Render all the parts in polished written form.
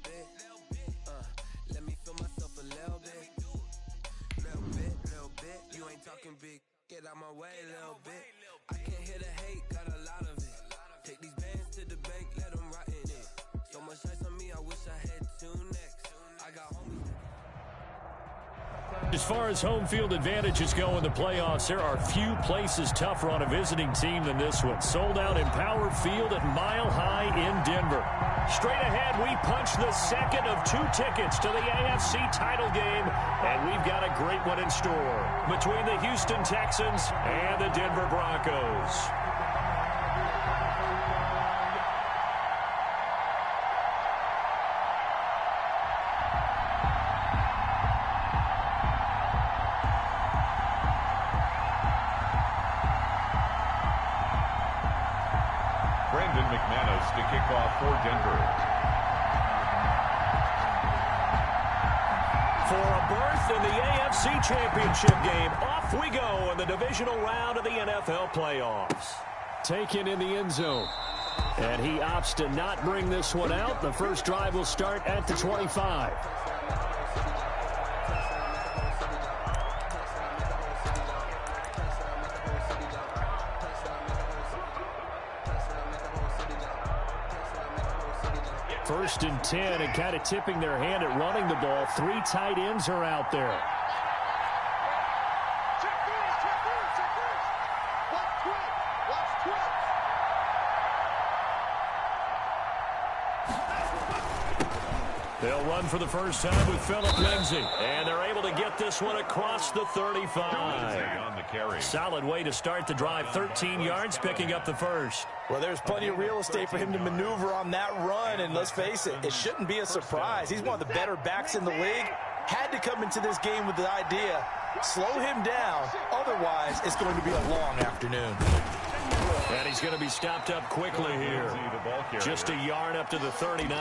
bit. Let me feel myself a little bit. Little bit. You ain't talking big. Get out my way a little bit. I can't hear the hate, got a lot of it. Take these bands to the bank, let them rot in it. So much ice on me, I wish I had two necks. I got homies. As far as home field advantages go in the playoffs, there are few places tougher on a visiting team than this one. Sold out in Power Field at Mile High in Denver. Straight ahead, we punch the second of 2 tickets to the AFC title game, and we've got a great one in store between the Houston Texans and the Denver Broncos. To kick off for Denver. For a berth in the AFC Championship game, off we go in the divisional round of the NFL playoffs. Taken in the end zone. And he opts to not bring this one out. The first drive will start at the 25. First and 10, and kind of tipping their hand at running the ball. 3 tight ends are out there. They'll run for the first time with Phillip Lindsay. And they're able to get this one across the 35. On the carry. Solid way to start the drive. 13 yards, picking up the first. Well, there's plenty of real estate for him to maneuver on that run. And let's face it, it shouldn't be a surprise. He's one of the better backs in the league. Had to come into this game with the idea, slow him down. Otherwise, it's going to be a long afternoon. And he's going to be stopped up quickly here. Just a yard up to the 39.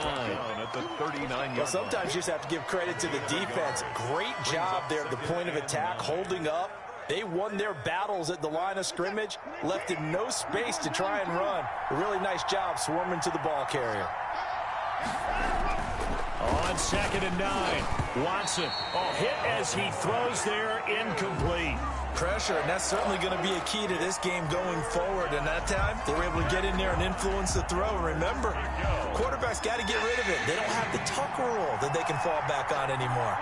Well, sometimes you just have to give credit to the defense. Great job there at the point of attack, holding up. They won their battles at the line of scrimmage, left him no space to try and run. A really nice job swarming to the ball carrier. On 2nd and 9, Watson. Hit as he throws there, incomplete. Pressure, and that's certainly going to be a key to this game going forward. And that time, they were able to get in there and influence the throw. Remember, quarterbacks got to get rid of it. They don't have the Tucker rule that they can fall back on anymore.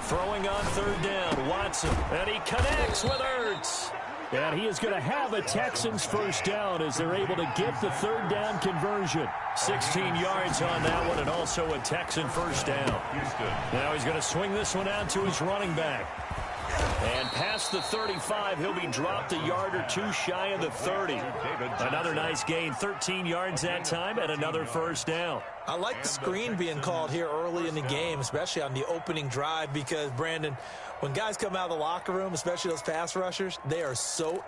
Throwing on 3rd down, Watson, and he connects with Ertz. And he is going to have a Texans first down as they're able to get the 3rd down conversion. 16 yards on that one, and also a Texan first down. Now he's going to swing this one out to his running back. And past the 35, he'll be dropped a yard or 2 shy of the 30. Another nice gain, 13 yards that time, and another first down. I like the screen being called here early in the game, especially on the opening drive, because, Brandon, when guys come out of the locker room, especially those pass rushers, they are so...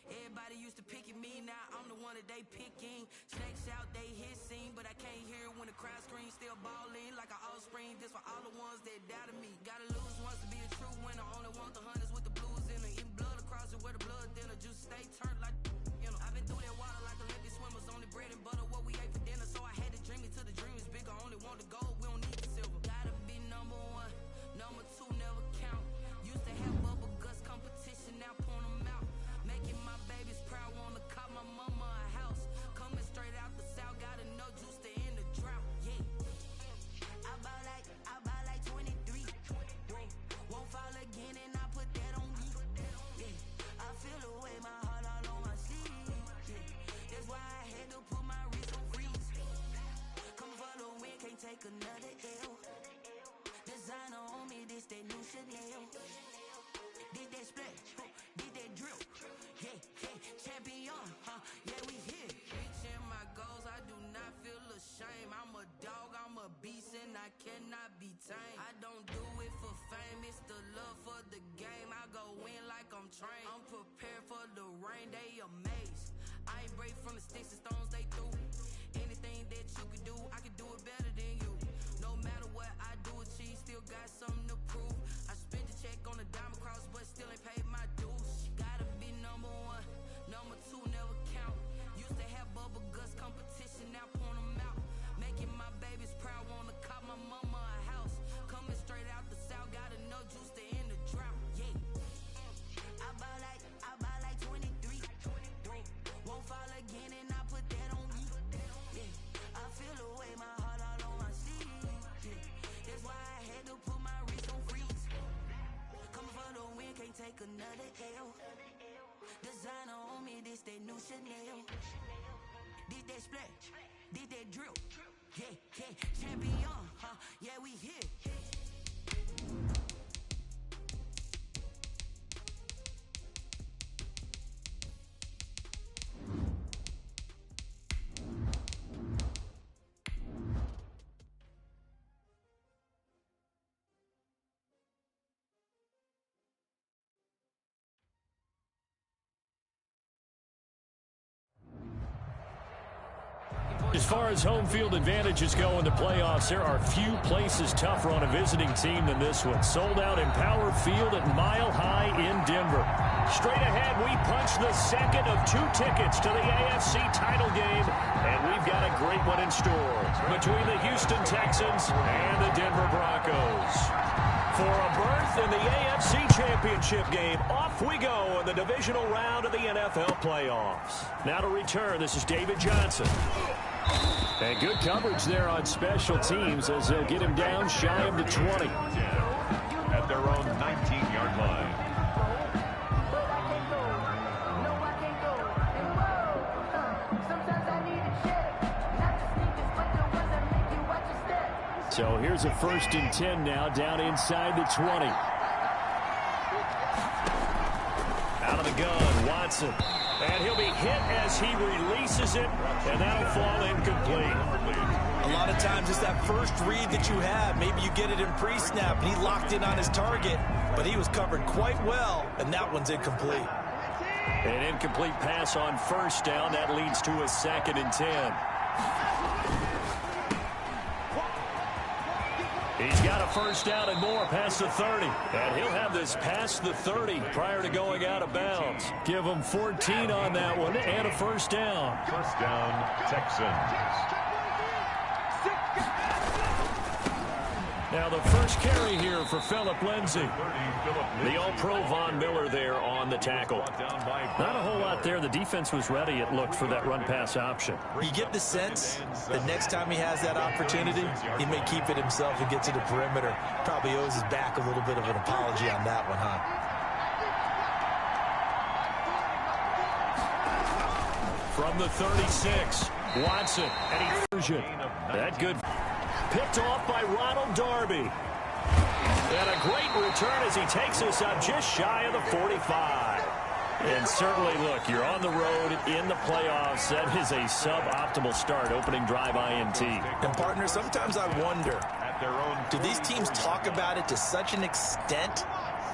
Everybody used to pick at me, now I'm the one that they picking. Snakes out, they hissing, but I can't hear when the crowd screams. Still balling like an offspring. This for all the ones that doubted me. Gotta lose once to be a true winner. Only want the hunters with the blues in it. Eating blood across it where the blood dinner. Just stay turned like, you know. I've been through that water like Olympic swimmers. Only bread and butter what we ate for dinner. So I had to dream it till the dream is bigger. Only want the gold, we don't need the silver. Gotta be number 1, number 2 never count. straight from the sticks and stones they threw. Anything that you could do, I could do it better than you. No matter what I do, achieve, still got something to prove. I spent a check on the diamond cross, but still ain't paid my dues. Gotta be number one, number two never count. Used to have bubble guts competition, now point them out. Making my babies proud, wanna cop my mama a house. Coming straight out the south, got enough juice to end the drought. Yeah. I buy like 23. Won't fall again and I put that on me. Yeah. I feel the way, my heart all on my sleeve. Yeah. That's why I had to put my wrist on freeze. Coming for the win, can't take another L. Designer on me, this that new Chanel. Did that splash, did that drill. Yeah, yeah, champion, huh? Yeah, we here. As far as home field advantages go in the playoffs, there are few places tougher on a visiting team than this one. Sold out in Power Field at Mile High in Denver. Straight ahead, we punch the second of 2 tickets to the AFC title game, and we've got a great one in store between the Houston Texans and the Denver Broncos. For a berth in the AFC Championship game, off we go in the divisional round of the NFL playoffs. Now to return, this is David Johnson. And good coverage there on special teams as they'll get him down shy of the 20. At their own 19-yard line. So here's a 1st and 10 now, down inside the 20. Out of the gun, Watson. And he'll be hit as he releases it, and that'll fall incomplete. A lot of times it's that first read that you have. Maybe you get it in pre-snap, and he locked in on his target, but he was covered quite well, and that one's incomplete. An incomplete pass on 1st down. That leads to a 2nd and 10. He's got a 1st down and more past the 30. And he'll have this past the 30 prior to going out of bounds. Give him 14 on that one and a 1st down. 1st down, Texans. Now the first carry here for Phillip Lindsay. The All-Pro Von Miller there on the tackle. Not a whole lot there. The defense was ready, it looked, for that run-pass option. You get the sense that next time he has that opportunity, he may keep it himself and get to the perimeter. Probably owes his back a little bit of an apology on that one, huh? From the 36, Watson, and he that good. Picked off by Ronald Darby. And a great return as he takes us up just shy of the 45. And certainly, look, you're on the road in the playoffs. That is a suboptimal start, opening drive INT. And, partner, sometimes I wonder, do these teams talk about it to such an extent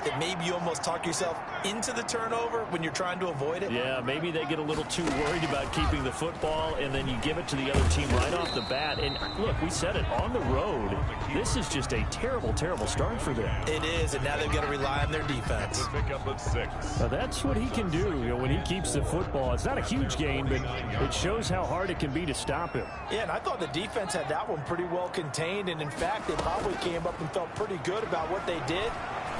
that maybe you almost talk yourself into the turnover when you're trying to avoid it? Yeah, maybe they get a little too worried about keeping the football, and then you give it to the other team right off the bat. And look, we said it, on the road, this is just a terrible, terrible start for them. It is, and now they've got to rely on their defense. Now that's what he can do, when he keeps the football. It's not a huge gain, but it shows how hard it can be to stop him. Yeah, and I thought the defense had that one pretty well contained, and in fact, they probably came up and felt pretty good about what they did.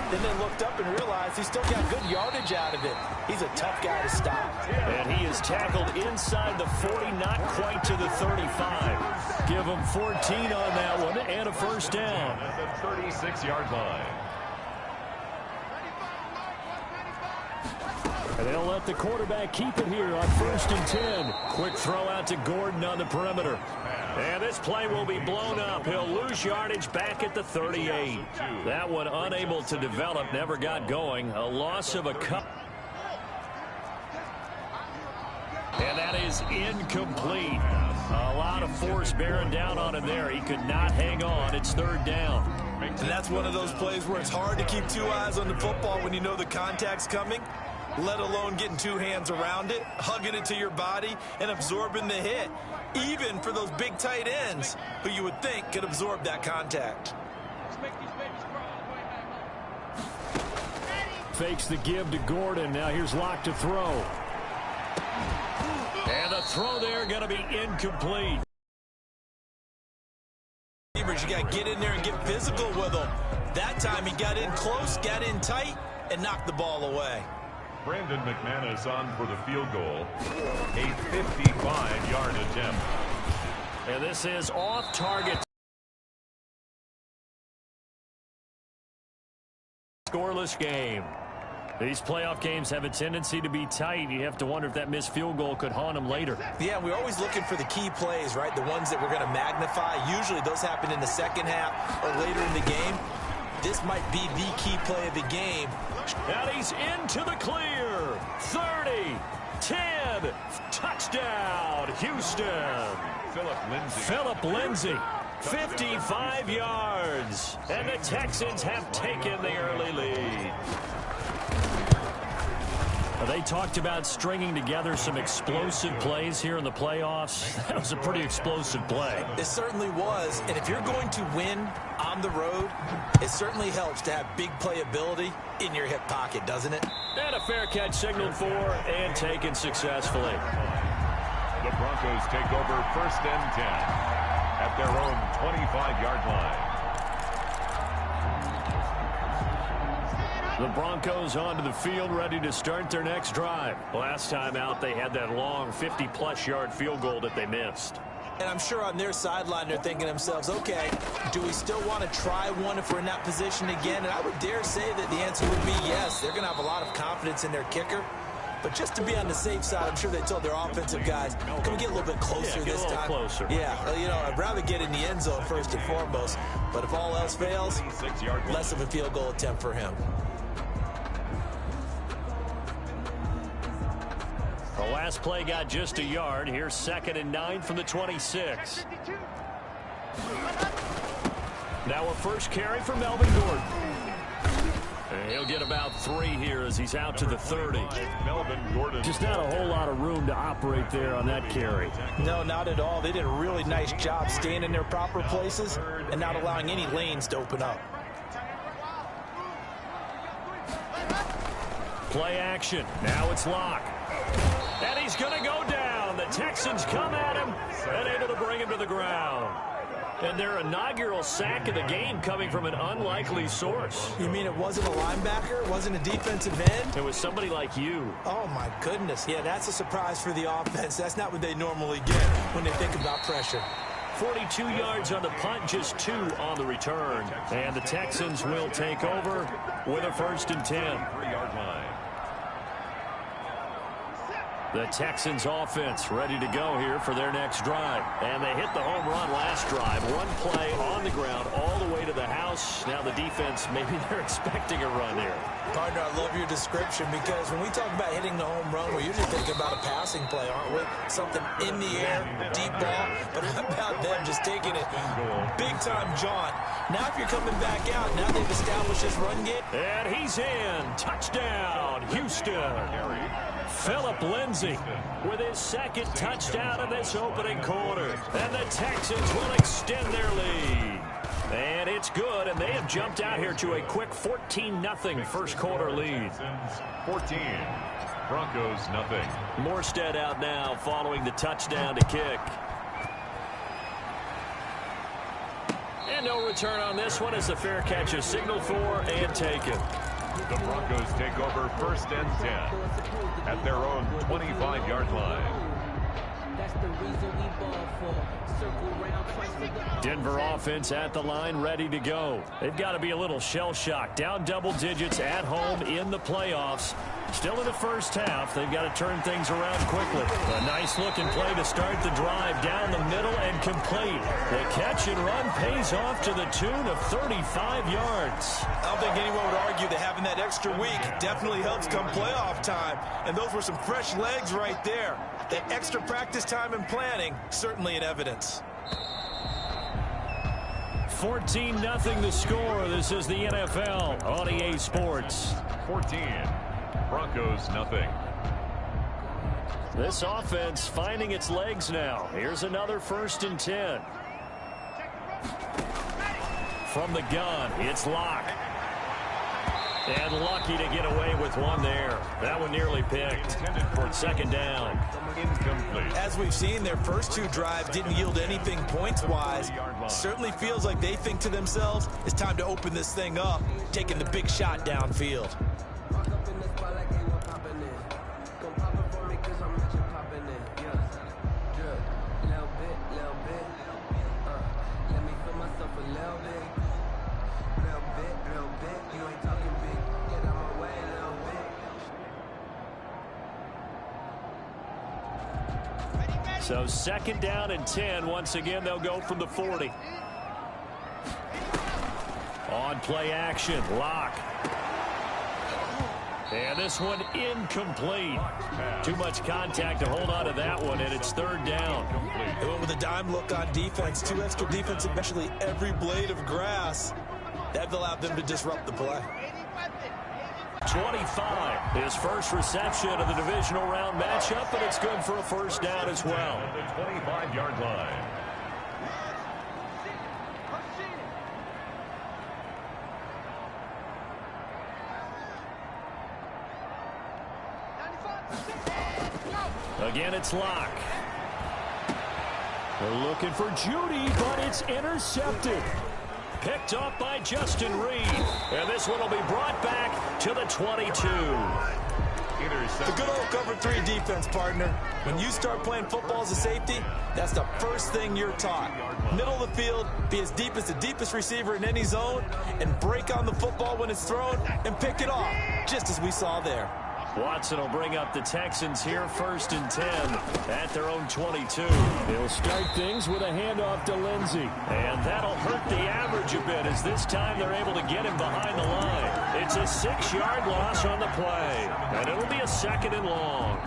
Then they looked up and realized he still got good yardage out of it. He's a tough guy to stop. And he is tackled inside the 40, not quite to the 35. Give him 14 on that one and a 1st down. At the 36-yard line. And they'll let the quarterback keep it here on 1st and 10. Quick throw out to Gordon on the perimeter. And this play will be blown up. He'll lose yardage back at the 38. That one unable to develop, never got going. A loss of a cup. And that is incomplete. A lot of force bearing down on him there. He could not hang on. It's 3rd down. And that's one of those plays where it's hard to keep 2 eyes on the football when you know the contact's coming. let alone getting two hands around it, hugging it to your body, and absorbing the hit, even for those big tight ends who you would think could absorb that contact. Fakes the give to Gordon. Now here's Locke to throw. And the throw there going to be incomplete. You got to get in there and get physical with them. That time he got in close, got in tight, and knocked the ball away. Brandon McManus on for the field goal. A 55-yard attempt. And this is off target. Scoreless game. These playoff games have a tendency to be tight. You have to wonder if that missed field goal could haunt them later. Yeah, we're always looking for the key plays, right? The ones that we're going to magnify. Usually those happen in the second half or later in the game. This might be the key play of the game. And he's into the clear. 30, 10, touchdown, Houston. Phillip Lindsay, 55 yards. And the Texans have taken the early lead. They talked about stringing together some explosive plays here in the playoffs. That was a pretty explosive play. It certainly was. And if you're going to win on the road, it certainly helps to have big playability in your hip pocket, doesn't it? And a fair catch signaled for and taken successfully. The Broncos take over 1st and 10 at their own 25-yard line. The Broncos onto the field, ready to start their next drive. Last time out, they had that long 50-plus yard field goal that they missed. And I'm sure on their sideline, they're thinking to themselves, okay, do we still want to try one if we're in that position again? And I would dare say that the answer would be yes. They're going to have a lot of confidence in their kicker. But just to be on the safe side, I'm sure they told their offensive guys, can we get a little bit closer this time? Closer. Yeah, you know, I'd rather get in the end zone first and foremost. But if all else fails, less of a field goal attempt for him. The last play got just a yard. Here's 2nd and 9 from the 26. Now a first carry for Melvin Gordon. And he'll get about 3 here as he's out to the 30. Melvin Gordon. Just not a whole lot of room to operate there on that carry. No, not at all. They did a really nice job staying in their proper places and not allowing any lanes to open up. Play action. Now it's Locke. And he's going to go down. The Texans come at him and able to bring him to the ground. And their inaugural sack of the game coming from an unlikely source. You mean it wasn't a linebacker? It wasn't a defensive end? It was somebody like you. Oh, my goodness. Yeah, that's a surprise for the offense. That's not what they normally get when they think about pressure. 42 yards on the punt, just 2 on the return. And the Texans will take over with a 1st and 10. 3-yard line. The Texans offense ready to go here for their next drive. And they hit the home run last drive. 1 play on the ground all the way to the house. Now the defense, maybe they're expecting a run here. Partner, I love your description because when we talk about hitting the home run, we're usually thinking about a passing play, aren't we? Something in the air, deep ball. But how about them just taking it big-time jaunt? Now if you're coming back out, now they've established this run game. And he's in. Touchdown, Houston. Phillip Lindsay with his 2nd touchdown in this opening quarter. And the Texans will extend their lead. And it's good, and they have jumped out here to a quick 14-0 first quarter lead. 14, Broncos nothing. Morstead out now following the touchdown to kick. And no return on this one as the fair catch is signaled for and taken. The Broncos take over 1st and 10 at their own 25-yard line. That's the reason we ball for. Circle round twice for the Denver offense at the line, ready to go. They've got to be a little shell-shocked. Down double digits at home in the playoffs. Still in the first half. They've got to turn things around quickly. A nice-looking play to start the drive down the middle and complete. The catch and run pays off to the tune of 35 yards. I don't think anyone would argue that having that extra week definitely helps come playoff time. And those were some fresh legs right there. That extra practice time and planning, certainly in evidence. 14-0 the score. This is the NFL on EA Sports. 14. Broncos nothing. This offense finding its legs now. Here's another 1st and 10. From the gun, it's Locke. And lucky to get away with one there. That one nearly picked for 2nd down. Incomplete. As we've seen, their first 2 drives didn't yield anything points-wise. Certainly feels like they think to themselves, it's time to open this thing up, taking the big shot downfield. So 2nd down and 10. Once again, they'll go from the 40. On play action, Locke. And this one incomplete. Too much contact to hold on to that one, and it's 3rd down. They went with a dime look on defense. 2 extra defense, especially every blade of grass. That allowed them to disrupt the play. 25, his first reception of the divisional round matchup, and it's good for a 1st down as well. The 25-yard line. Again, it's Locke. They're looking for Judy, but it's intercepted. Picked up by Justin Reed. And this one will be brought back to the 22. The good old cover 3 defense, partner. When you start playing football as a safety, that's the first thing you're taught. Middle of the field, be as deep as the deepest receiver in any zone, and break on the football when it's thrown, and pick it off, just as we saw there. Watson will bring up the Texans here, 1st and 10 at their own 22. They'll start things with a handoff to Lindsey. And that'll hurt the average a bit, as this time they're able to get him behind the line. It's a 6-yard loss on the play, and it'll be a 2nd and long.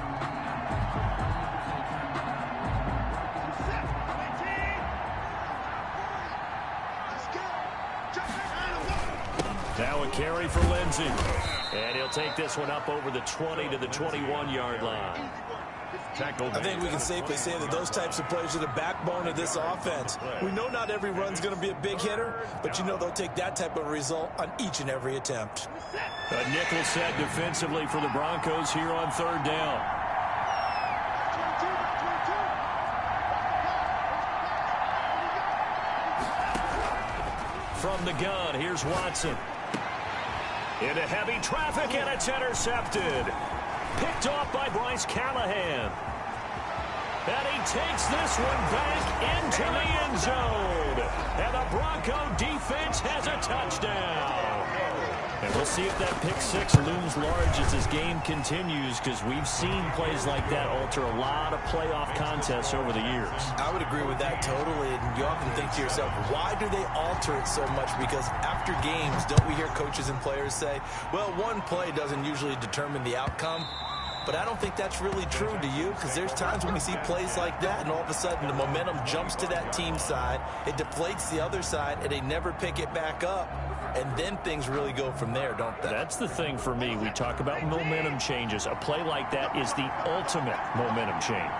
Now a carry for Lindsey. And he'll take this one up over the 20 to the 21-yard line. I think we can safely say that those types of plays are the backbone of this offense. We know not every run's going to be a big hitter, but you know they'll take that type of result on each and every attempt. A nickel set defensively for the Broncos here on 3rd down. From the gun, here's Watson. Into heavy traffic, and it's intercepted. Picked off by Bryce Callahan. And he takes this one back into the end zone. And the Bronco defense has a touchdown. And we'll see if that pick 6 looms large as this game continues, because we've seen plays like that alter a lot of playoff contests over the years. I would agree with that totally, and you often think to yourself, why do they alter it so much? Because after games, don't we hear coaches and players say, well, one play doesn't usually determine the outcome? But I don't think that's really true, do you? Because there's times when we see plays like that, and all of a sudden the momentum jumps to that team side, it deflates the other side, and they never pick it back up. And then things really go from there, don't they? That's the thing for me. We talk about momentum changes. A play like that is the ultimate momentum change.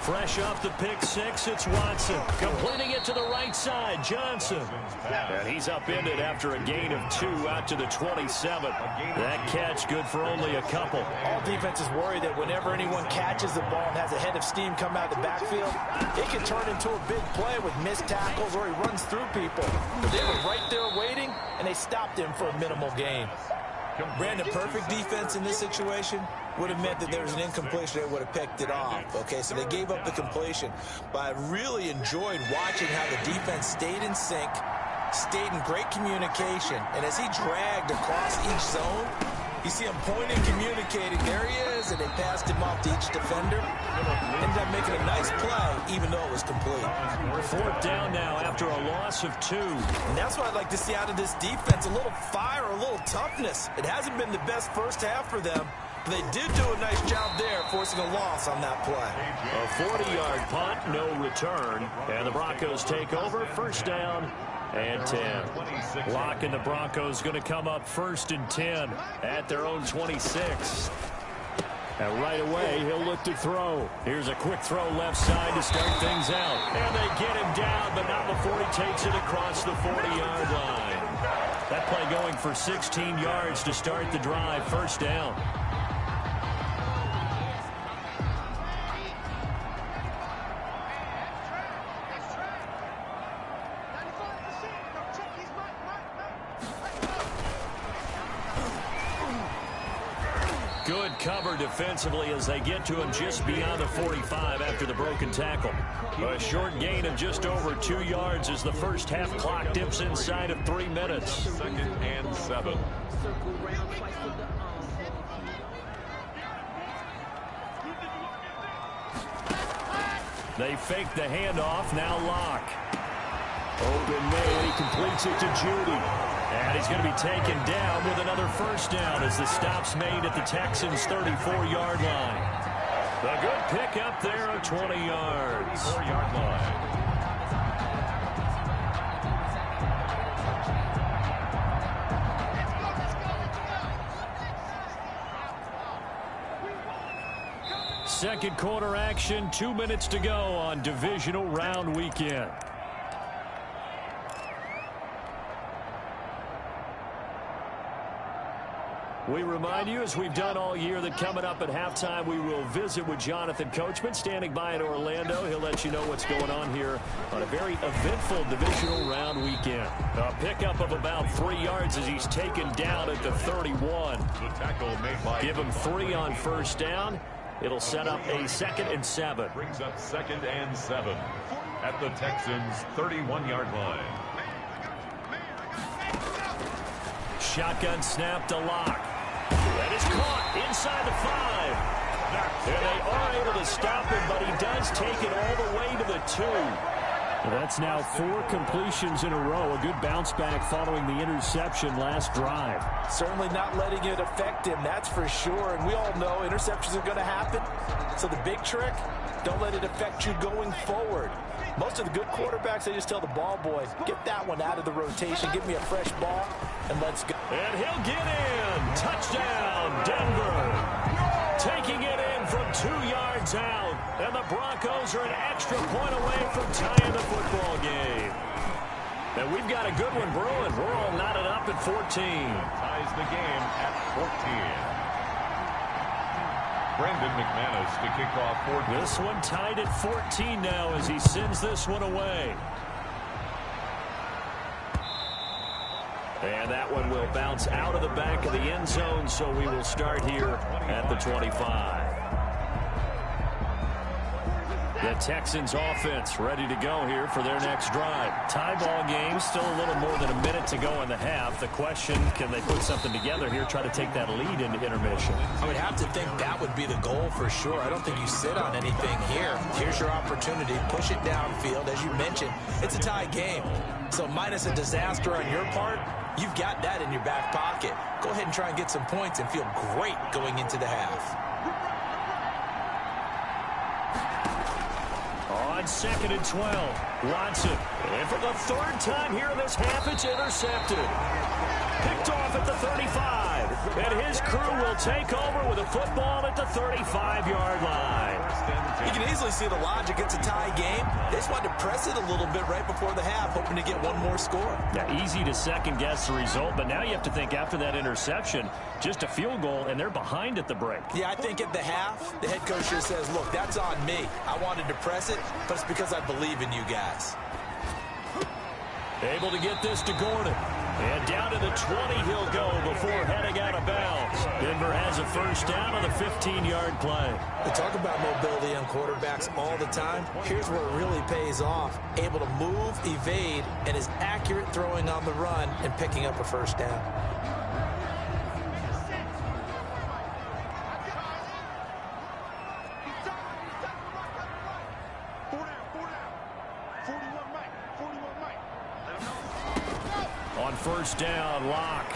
Fresh off the pick 6, it's Watson. Completing it to the right side, Johnson. And he's upended after a gain of 2 out to the 27. That catch good for only a couple. All defenses worry that whenever anyone catches the ball and has a head of steam come out of the backfield, it can turn into a big play with missed tackles or he runs through people. But they were right there waiting, and they stopped him for a minimal gain. Brandon, perfect defense in this situation would have meant that there was an incompletion. They would have picked it off. Okay, so they gave up the completion. But I really enjoyed watching how the defense stayed in sync, stayed in great communication. And as he dragged across each zone, you see him pointing, communicating. There he is, and they passed him off to each defender. Ended up making a nice play, even though it was complete. 4th down now after a loss of 2. And that's what I'd like to see out of this defense, a little fire, a little toughness. It hasn't been the best first half for them, They did do a nice job there, forcing a loss on that play. A 40-yard punt, no return. And the Broncos take over, first down and 10. Locke and the Broncos going to come up first and 10 at their own 26. And right away, he'll look to throw. Here's a quick throw left side to start things out. And they get him down, but not before he takes it across the 40-yard line. That play going for 16 yards to start the drive, first down. Good cover defensively as they get to him just beyond the 45 after the broken tackle. A short gain of just over 2 yards as the first half clock dips inside of 3 minutes. Second and 7. They fake the handoff, now Locke. Open man, he completes it to Judy. And he's going to be taken down with another first down as the stop's made at the Texans' 34-yard line. A good pickup there of 20 yards. 4-yard line. Second quarter action, 2 minutes to go on divisional round weekend. We remind you, as we've done all year, that coming up at halftime, we will visit with Jonathan Coachman, standing by in Orlando. He'll let you know what's going on here on a very eventful divisional round weekend. A pickup of about 3 yards as he's taken down at the 31. The tackle made by Give him 3 on first down. It'll set up a 2nd and 7. brings up 2nd and 7 at the Texans' 31-yard line. Shotgun snap to Locke. That is caught inside the 5. And they are able to stop him, but he does take it all the way to the 2. That's now 4 completions in a row. A good bounce back following the interception last drive. Certainly not letting it affect him, that's for sure. And we all know interceptions are going to happen. So the big trick, don't let it affect you going forward. Most of the good quarterbacks, they just tell the ball boy, get that one out of the rotation, give me a fresh ball, and let's go. And he'll get in. Touchdown, Denver. Taking it in from 2 yards out. And the Broncos are an extra point away from tying the football game. And we've got a good one brewing. We're all knotted up at 14. Ties the game at 14. Brandon McManus to kick off 14. This one tied at 14 now as he sends this one away. And that one will bounce out of the back of the end zone, so we will start here at the 25. The Texans offense ready to go here for their next drive. Tie ball game, still a little more than a minute to go in the half. The question, can they put something together here, try to take that lead into intermission? I would have to think that would be the goal for sure. I don't think you sit on anything here. Here's your opportunity. Push it downfield. As you mentioned, it's a tie game. So minus a disaster on your part, you've got that in your back pocket. Go ahead and try and get some points and feel great going into the half. On 2nd and 12, Watson. And for the 3rd time here in this half, it's intercepted. Picked off at the 35. And his crew will take over with a football at the 35-yard line. You can easily see the logic. It's a tie game. They just wanted to press it a little bit right before the half, hoping to get one more score. Yeah, easy to second-guess the result, but now you have to think after that interception, just a field goal, and they're behind at the break. Yeah, I think at the half, the head coach just says, look, that's on me. I wanted to press it, but it's because I believe in you guys. Able to get this to Gordon. And down to the 20 he'll go before heading out of bounds. Denver has a first down on the 15-yard play. We talk about mobility on quarterbacks all the time. Here's where it really pays off. Able to move, evade, and is accurate throwing on the run and picking up a first down. On first down, Locke.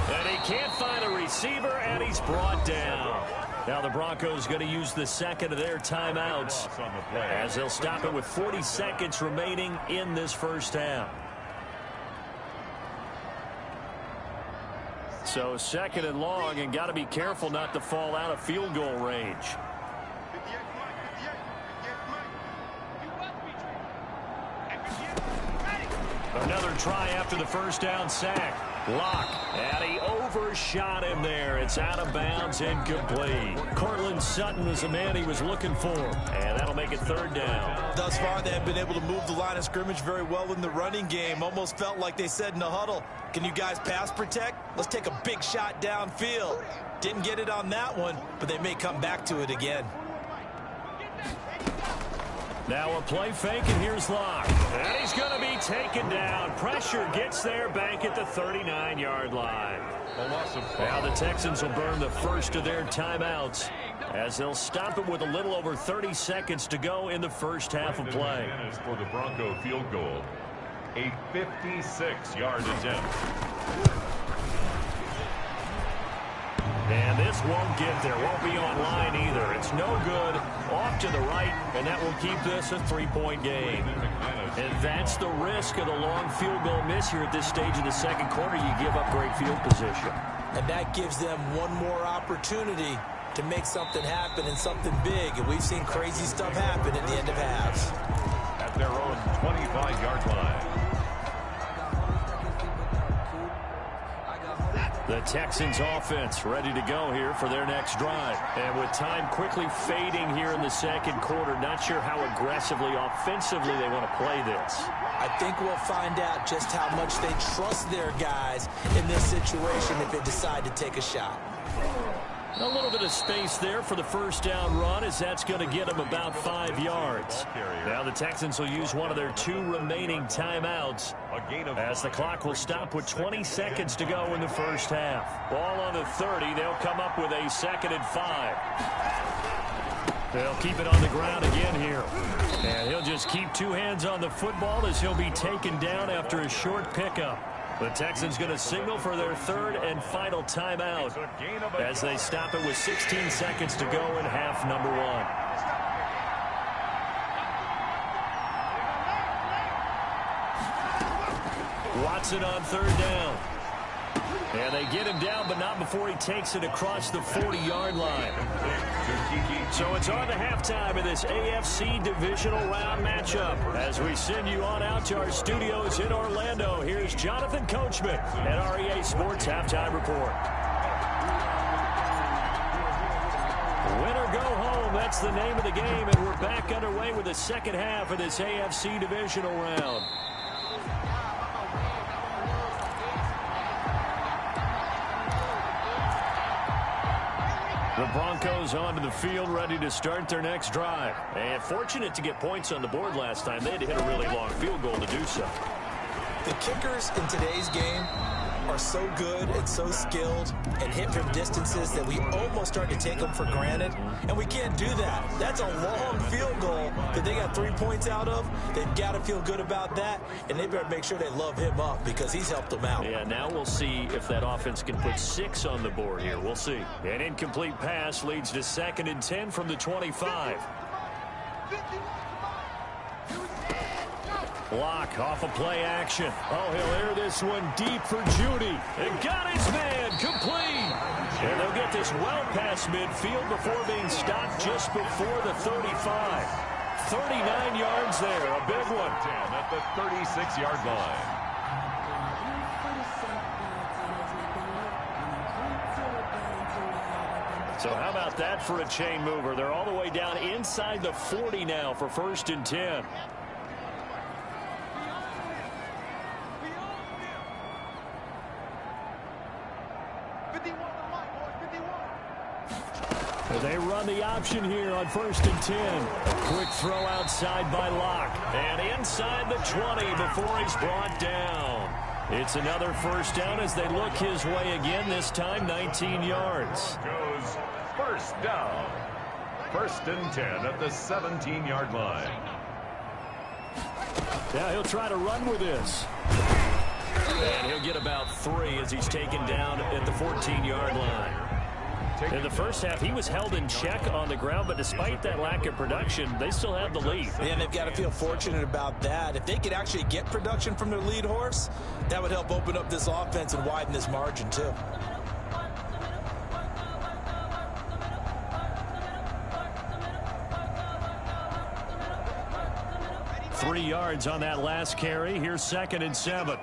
And he can't find a receiver, and he's brought down. Now the Broncos going to use the second of their timeouts as they'll stop it with 40 seconds remaining in this first half. So second and long, and got to be careful not to fall out of field goal range. Another try after the first down sack. Lock, and he overshot him there. It's out of bounds, incomplete. Cortland Sutton was the man he was looking for, and that'll make it third down. Thus far, they have been able to move the line of scrimmage very well in the running game. Almost felt like they said in the huddle, can you guys pass protect? Let's take a big shot downfield. Didn't get it on that one, but they may come back to it again. Now a play fake, and here's Locke. And he's going to be taken down. Pressure gets there back at the 39-yard line. Now the Texans will burn the first of their timeouts as they'll stop it with a little over 30 seconds to go in the first half of play. For the Bronco field goal, a 56-yard attempt. And this won't get there. Won't be online either. It's no good. Off to the right, and that will keep this a three-point game. And that's the risk of the long field goal miss here at this stage of the second quarter. You give up great field position. And that gives them one more opportunity to make something happen and something big. And we've seen crazy stuff happen at the end of halves. At their own 25-yard line. The Texans offense ready to go here for their next drive. And with time quickly fading here in the second quarter, not sure how aggressively, offensively they want to play this. I think we'll find out just how much they trust their guys in this situation if they decide to take a shot. A little bit of space there for the first down run as that's going to get them about 5 yards. Now the Texans will use one of their two remaining timeouts as the clock will stop with 20 seconds to go in the first half. Ball on the 30. They'll come up with a 2nd and 5. They'll keep it on the ground again here. And he'll just keep two hands on the football as he'll be taken down after a short pickup. The Texans going to signal for their third and final timeout as they stop it with 16 seconds to go in half number one. Watson on third down. And they get him down, but not before he takes it across the 40-yard line. So it's on to halftime of this AFC divisional round matchup. As we send you on out to our studios in Orlando, here's Jonathan Coachman at REA Sports Halftime Report. Win or go home, that's the name of the game, and we're back underway with the second half of this AFC divisional round. The Broncos onto the field, ready to start their next drive. And fortunate to get points on the board last time. They had to hit a really long field goal to do so. The kickers in today's game are so good and so skilled and hit from distances that we almost start to take them for granted. And we can't do that. That's a long field goal that they got 3 points out of. They've got to feel good about that. And they better make sure they love him up because he's helped them out. Yeah, now we'll see if that offense can put 6 on the board here. We'll see. An incomplete pass leads to 2nd and 10 from the 25. Block off of play action. Oh, he'll air this one deep for Judy. And got his man complete. And they'll get this well past midfield before being stopped just before the 35. 39 yards there, a big one. At the 36-yard line. So how about that for a chain mover? They're all the way down inside the 40 now for 1st and 10. They run the option here on 1st and 10. A quick throw outside by Locke. And inside the 20 before he's brought down. It's another first down as they look his way again, this time 19 yards. Goes first down. 1st and 10 at the 17-yard line. Now he'll try to run with this. And he'll get about 3 as he's taken down at the 14-yard line. In the first half, he was held in check on the ground, but despite that lack of production, they still have the lead. And they've got to feel fortunate about that. If they could actually get production from their lead horse, that would help open up this offense and widen this margin, too. Three yards on that last carry. Here's 2nd and 7.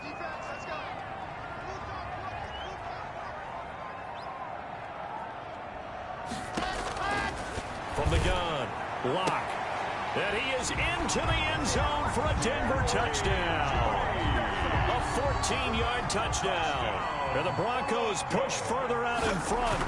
From the gun, Locke. And he is into the end zone for a Denver touchdown. A 14-yard touchdown. And the Broncos push further out in front.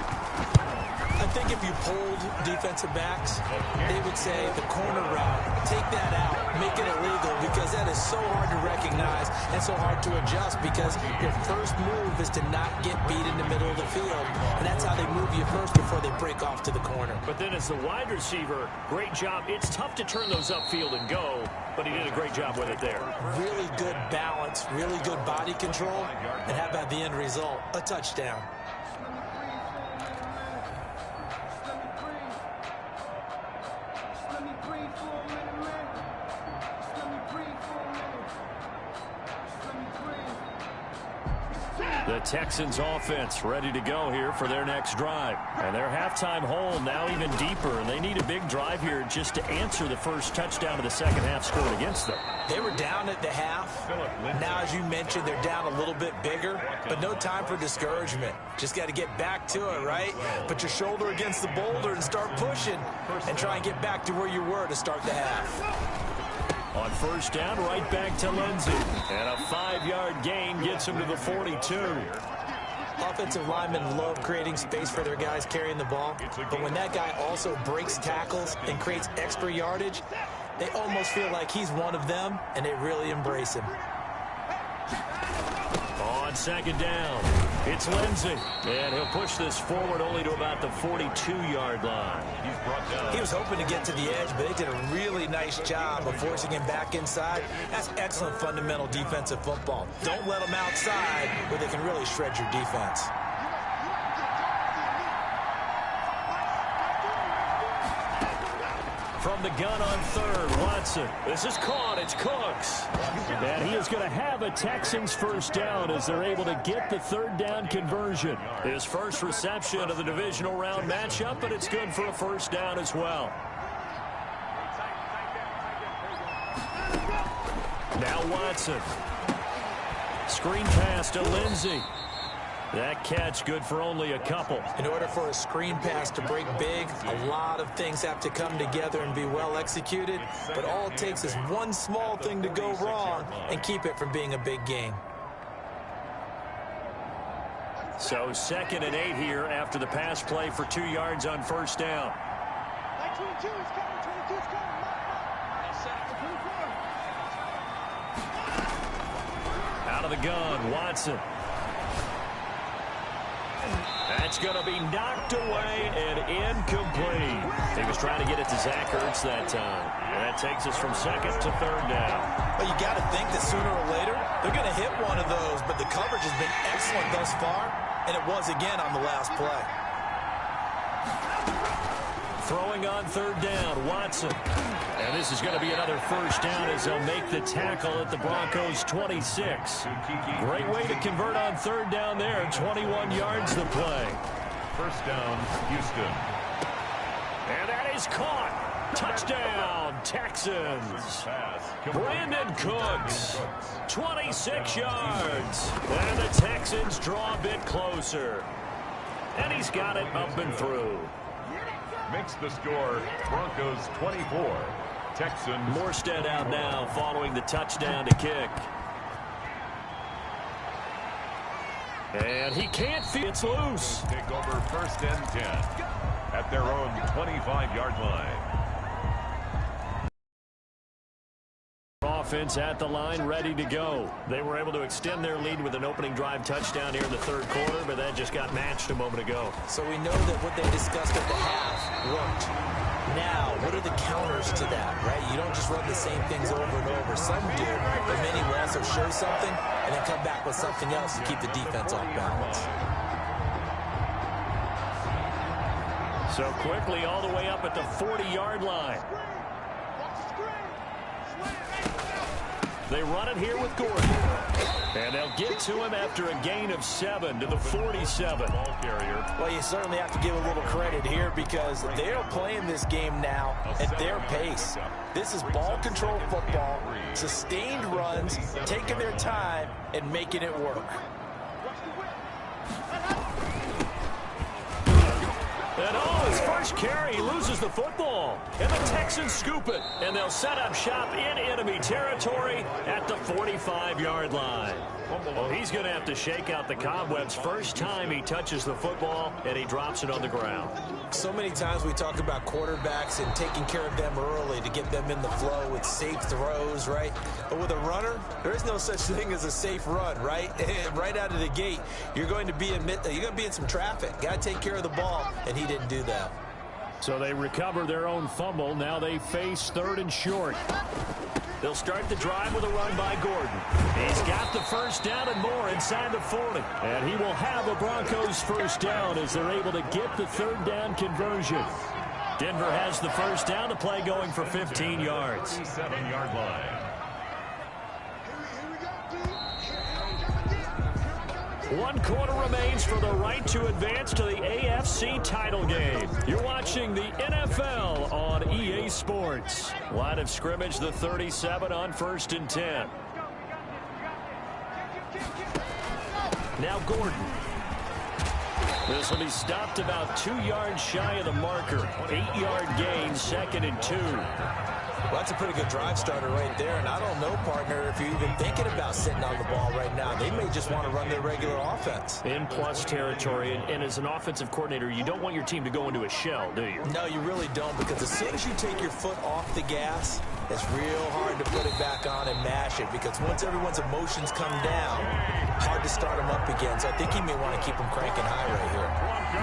I think if you polled defensive backs, they would say the corner route, take that out, make it illegal, because that is so hard to recognize and so hard to adjust, because your first move is to not get beat in the middle of the field, and that's how they move you first before they break off to the corner. But then as the wide receiver, great job. It's tough to turn those upfield and go, but he did a great job with it there. Really good balance, really good body control, and how about the end result? A touchdown. The Texans offense ready to go here for their next drive. And their halftime hole now even deeper, and they need a big drive here just to answer the first touchdown of the second half scored against them. They were down at the half. Now, as you mentioned, they're down a little bit bigger, but no time for discouragement. Just got to get back to it, right? Put your shoulder against the boulder and start pushing and try and get back to where you were to start the half. On first down, right back to Lindsey. And a 5-yard gain gets him to the 42. Offensive linemen love creating space for their guys carrying the ball, but when that guy also breaks tackles and creates extra yardage, they almost feel like he's one of them, and they really embrace him. On second down, it's Lindsey. And he'll push this forward only to about the 42-yard line. He's brought down. He was hoping to get to the edge, but they did a really nice job of forcing him back inside. That's excellent fundamental defensive football. Don't let them outside where they can really shred your defense. From the gun on third, Watson. This is caught. It's Cooks. And he is going to have a Texans first down as they're able to get the third down conversion. His first reception of the divisional round matchup, but it's good for a first down as well. Now Watson. Screen pass to Lindsey. That catch good for only a couple. In order for a screen pass to break big, a lot of things have to come together and be well executed. But all it takes is one small thing to go wrong and keep it from being a big gain. So 2nd and 8 here after the pass play for 2 yards on first down. Out of the gun, Watson. That's going to be knocked away and incomplete. He was trying to get it to Zach Ertz that time. And that takes us from 2nd to 3rd down. Well, you got to think that sooner or later, they're going to hit one of those, but the coverage has been excellent thus far, and it was again on the last play. Throwing on 3rd down, Watson. And this is going to be another first down as they'll make the tackle at the Broncos' 26. Great way to convert on 3rd down there. 21 yards the play. First down, Houston. And that is caught. Touchdown, Texans. Brandon Cooks, 26 yards. And the Texans draw a bit closer. And he's got it up and through. Makes the score Broncos 24. Texans. Morstead out now following the touchdown to kick. And he can't feel it's loose. Take over 1st and 10 at their own 25-yard line. Offense at the line, ready to go. They were able to extend their lead with an opening drive touchdown here in the 3rd quarter, but that just got matched a moment ago. So we know that what they discussed at the half worked. Now, what are the counters to that, right? You don't just run the same things over and over. Some do, but many will also show something and then come back with something else to keep the defense off balance. So quickly all the way up at the 40-yard line. They run it here with Gordon. And they'll get to him after a gain of 7 to the 47. Ball carrier. Well, you certainly have to give a little credit here because they're playing this game now at their pace. This is ball control football, sustained runs, taking their time, and making it work. And his first carry, he loses the football. And the Texans scoop it. And they'll set up shop in enemy territory at the 45-yard line. Well, he's going to have to shake out the cobwebs first time he touches the football, and he drops it on the ground. So many times we talk about quarterbacks and taking care of them early to get them in the flow with safe throws, right? But with a runner, there is no such thing as a safe run, right? Right out of the gate, you're going to be in some traffic. Got to take care of the ball, and he didn't do that. So they recover their own fumble. Now they face 3rd and short. They'll start the drive with a run by Gordon. He's got the first down and more inside the 40. And he will have a Broncos first down as they're able to get the 3rd down conversion. Denver has the first down, the play going for 15 yards. 7-yard line. One quarter remains for the right to advance to the AFC title game. You're watching the NFL on EA Sports. Line of scrimmage, the 37 on 1st and 10. Now Gordon. This will be stopped about 2 yards shy of the marker. 8-yard gain, 2nd and 2. Well, that's a pretty good drive starter right there, and I don't know, partner, if you're even thinking about sitting on the ball right now. They may just want to run their regular offense. In plus territory, and as an offensive coordinator, you don't want your team to go into a shell, do you? No, you really don't, because as soon as you take your foot off the gas, it's real hard to put it back on and mash it, because once everyone's emotions come down, hard to start them up again. So I think he may want to keep them cranking high right here.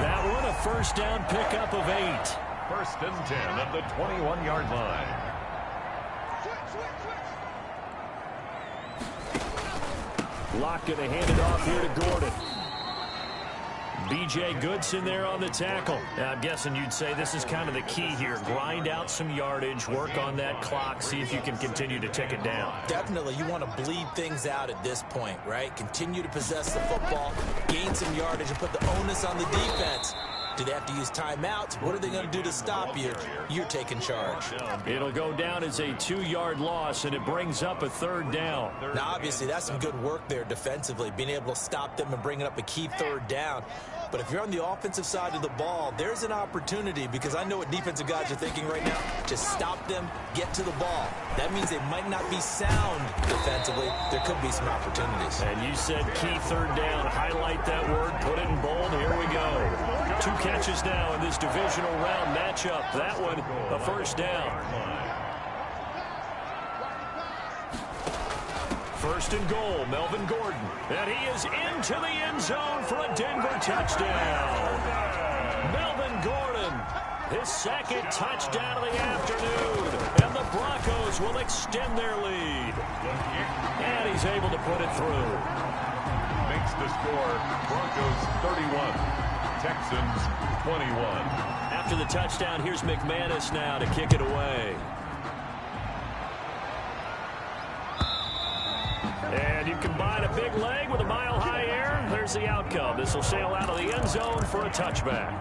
That one, a first down pickup of 8. 1st and 10 at the 21-yard line. Locke going to hand it off here to Gordon. B.J. Goodson there on the tackle. Now, I'm guessing you'd say this is kind of the key here. Grind out some yardage, work on that clock, see if you can continue to tick it down. Definitely, you want to bleed things out at this point, right? Continue to possess the football, gain some yardage, and put the onus on the defense. Do they have to use timeouts? What are they going to do to stop you? You're taking charge. It'll go down as a 2-yard loss, and it brings up a 3rd down. Now, obviously, that's some good work there defensively, being able to stop them and bringing up a key 3rd down. But if you're on the offensive side of the ball, there's an opportunity, because I know what defensive guys are thinking right now. Just stop them, get to the ball. That means they might not be sound defensively. There could be some opportunities. And you said key 3rd down. Highlight that word, put it in bold. Here we go. 2 catches now in this divisional round matchup. That one, a first down. 1st and goal, Melvin Gordon. And he is into the end zone for a Denver touchdown. Melvin Gordon, his 2nd touchdown of the afternoon. And the Broncos will extend their lead. And he's able to put it through. Makes the score Broncos 31. Texans 21. After the touchdown, here's McManus now to kick it away. And you combine a big leg with a mile-high air. There's the outcome. This will sail out of the end zone for a touchback.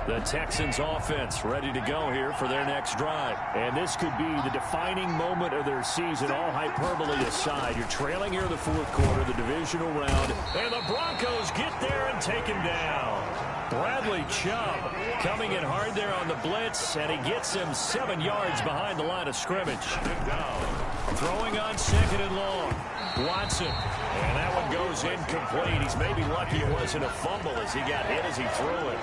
The Texans offense ready to go here for their next drive. And this could be the defining moment of their season, all hyperbole aside. You're trailing here in the 4th quarter, the divisional round, and the Broncos get there and take him down. Bradley Chubb coming in hard there on the blitz, and he gets him 7 yards behind the line of scrimmage. Throwing on 2nd and long. Watson, and that one goes incomplete. He's maybe lucky it wasn't a fumble as he got hit as he threw it.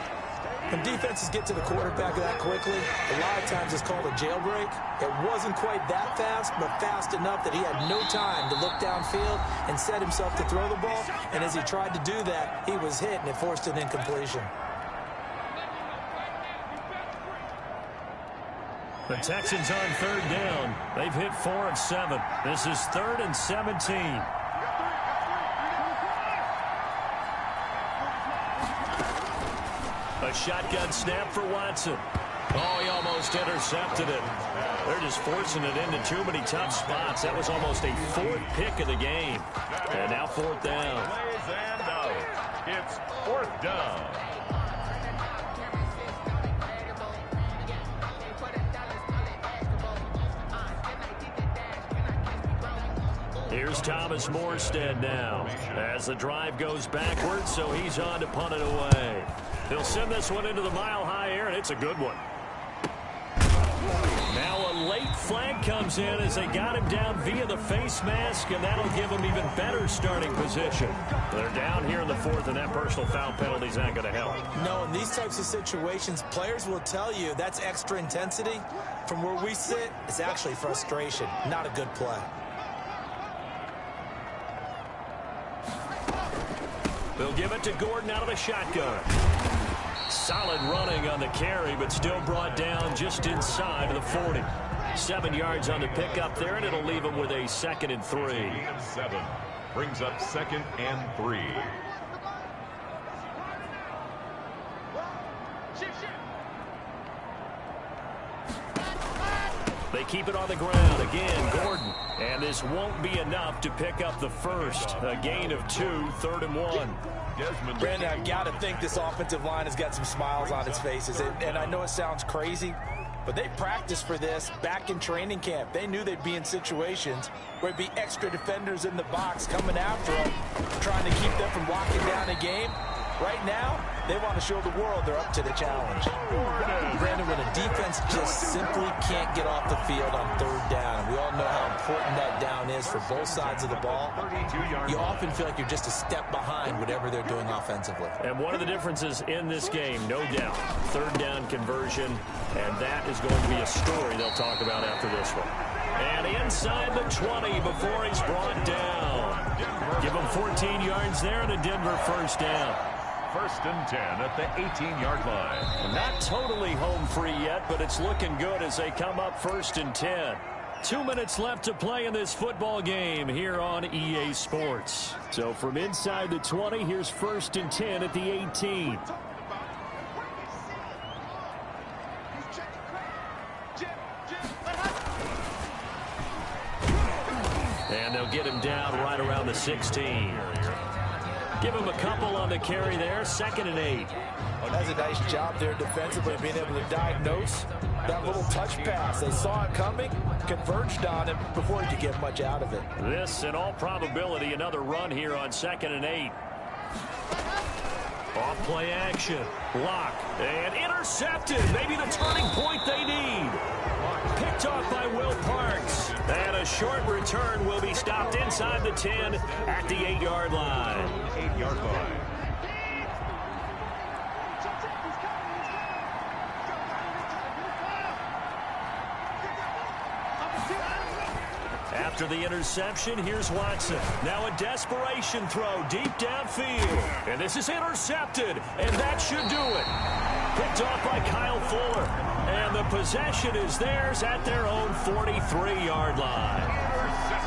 When defenses get to the quarterback that quickly, a lot of times it's called a jailbreak. It wasn't quite that fast, but fast enough that he had no time to look downfield and set himself to throw the ball. And as he tried to do that, he was hit, and it forced an incompletion. The Texans on third down. They've hit 4 of 7. This is 3rd and 17. A shotgun snap for Watson. Oh, he almost intercepted it. They're just forcing it into too many tough spots. That was almost a 4th pick of the game. And now 4th down. And out. It's 4th down. Here's Thomas Morstead now as the drive goes backwards, so he's on to punt it away. He'll send this one into the mile-high air, and it's a good one. Now a late flag comes in as they got him down via the face mask, and that'll give him even better starting position. They're down here in the 4th, and that personal foul penalty's not going to help. No, in these types of situations, players will tell you that's extra intensity. From where we sit, it's actually frustration, not a good play. They'll give it to Gordon out of the shotgun. Solid running on the carry, but still brought down just inside of the 40. 7 yards on the pickup there, and it'll leave him with a 2nd and 3. 7 brings up 2nd and 3. They keep it on the ground. Again, Gordon. And this won't be enough to pick up the first. A gain of 2, 3rd and 1. Brandon, I've got to think this offensive line has got some smiles on its faces. And I know it sounds crazy, but they practiced for this back in training camp. They knew they'd be in situations where there'd be extra defenders in the box coming after them, trying to keep them from locking down a game. Right now, they want to show the world they're up to the challenge. Brandon, when a defense just simply can't get off the field on 3rd down, and we all know how important that down is for both sides of the ball, you often feel like you're just a step behind whatever they're doing offensively. And one of the differences in this game, no doubt, 3rd down conversion, and that is going to be a story they'll talk about after this one. And inside the 20 before he's brought down. Give him 14 yards there and a Denver 1st down. 1st and 10 at the 18-yard line. Not totally home free yet, but it's looking good as they come up 1st and 10. 2 minutes left to play in this football game here on EA Sports. So from inside the 20, here's 1st and 10 at the 18. And they'll get him down right around the 16. Give him a couple on the carry there. 2nd and 8. That's a nice job there defensively, being able to diagnose that little touch pass. They saw it coming, converged on him before he could get much out of it. This, in all probability, another run here on 2nd and 8. Off play action. Lock. And intercepted. Maybe the turning point they need. Picked off by Will Parks. And a short return will be stopped inside the 10 at the 8-yard line. 8-yard line. After the interception, here's Watson. Now a desperation throw deep downfield. And this is intercepted, and that should do it. Picked off by Kyle Fuller. And the possession is theirs at their own 43-yard line.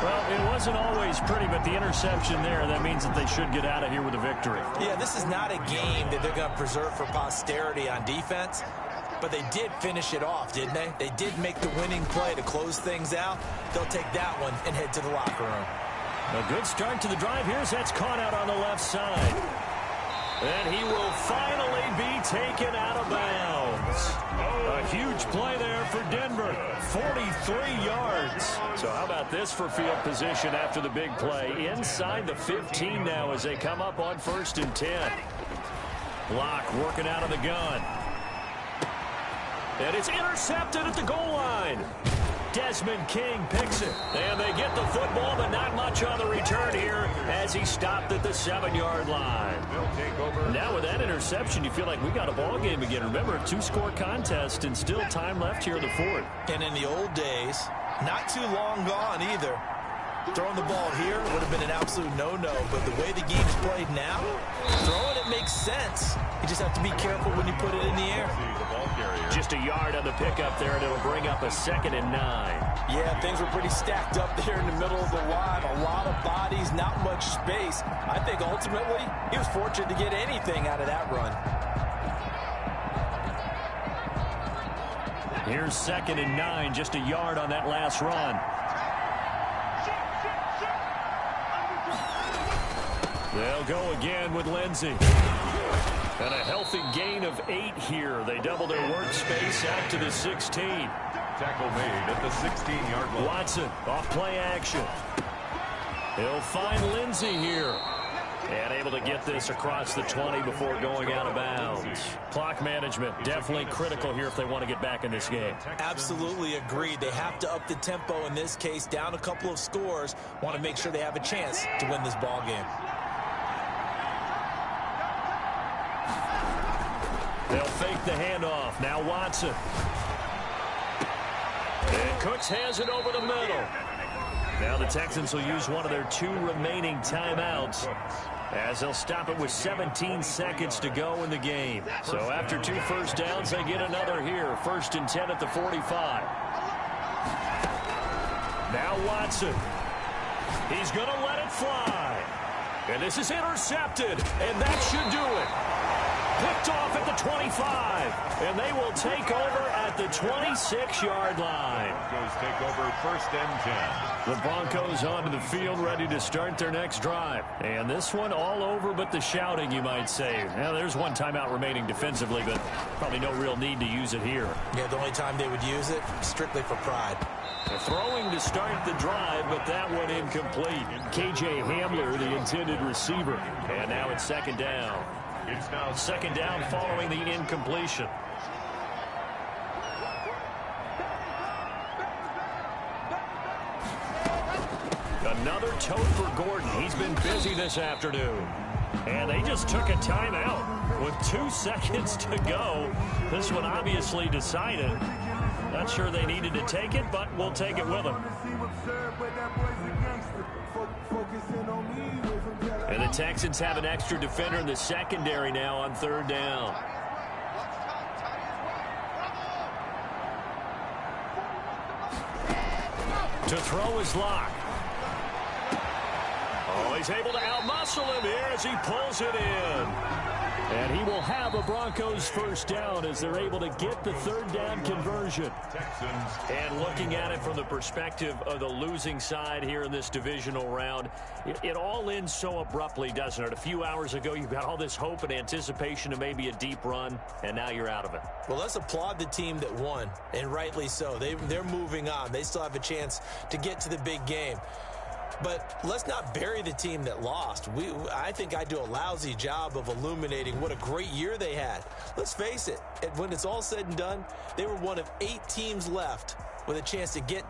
Well, it wasn't always pretty, but the interception there, that means that they should get out of here with a victory. Yeah, this is not a game that they're going to preserve for posterity on defense. But they did finish it off, didn't they? They did make the winning play to close things out. They'll take that one and head to the locker room. A good start to the drive. Here's that's caught out on the left side. And he will finally be taken out of bounds. A huge play there for Denver. 43 yards. So how about this for field position after the big play? Inside the 15 now as they come up on 1st and 10. Lock working out of the gun. And it's intercepted at the goal line. Desmond King picks it. And they get the football, but not much on the return here as he stopped at the 7-yard line. Now with that interception, you feel like we got a ball game again. Remember, a 2-score contest and still time left here in the fourth. And in the old days, not too long gone either, throwing the ball here would have been an absolute no-no, but the way the game's played now, throwing it makes sense. You just have to be careful when you put it in the air. Just a yard on the pickup there, and it'll bring up a 2nd and 9. Yeah, things were pretty stacked up there in the middle of the line. A lot of bodies, not much space. I think ultimately he was fortunate to get anything out of that run. Here's 2nd and 9, just a yard on that last run. They'll go again with Lindsey. And a healthy gain of 8 here. They double their workspace out to the 16. Tackle made at the 16-yard line. Watson off play action. He'll find Lindsey here. And able to get this across the 20 before going out of bounds. Clock management definitely critical here if they want to get back in this game. Absolutely agreed. They have to up the tempo in this case, down a couple of scores. Want to make sure they have a chance to win this ball game. They'll fake the handoff. Now Watson. And Cooks has it over the middle. Now the Texans will use one of their 2 remaining timeouts as they'll stop it with 17 seconds to go in the game. So after 2 first downs, they get another here. 1st and 10 at the 45. Now Watson. He's going to let it fly. And this is intercepted. And that should do it. Picked off at the 25, and they will take over at the 26-yard line. Broncos take over 1st and 10. The Broncos onto the field, ready to start their next drive. And this one all over but the shouting, you might say. Now, there's one timeout remaining defensively, but probably no real need to use it here. Yeah, the only time they would use it, strictly for pride. Throwing to start the drive, but that one incomplete. K.J. Hamler, the intended receiver. And now it's 2nd down. It's now 2nd down following the incompletion. Another tote for Gordon. He's been busy this afternoon. And they just took a timeout with 2 seconds to go. This one obviously decided. Not sure they needed to take it, but we'll take it with them. And the Texans have an extra defender in the secondary now on 3rd down. To throw is Locke. Oh, he's able to outmuscle him here as he pulls it in. And he will have a Broncos 1st down as they're able to get the 3rd down conversion. Texans. And looking at it from the perspective of the losing side here in this divisional round, it all ends so abruptly, doesn't it? A few hours ago, you've got all this hope and anticipation of maybe a deep run, and now you're out of it. Well, let's applaud the team that won, and rightly so. They're moving on. They still have a chance to get to the big game. But let's not bury the team that lost. I think I do a lousy job of illuminating what a great year they had. Let's face it, when it's all said and done, they were one of 8 teams left with a chance to get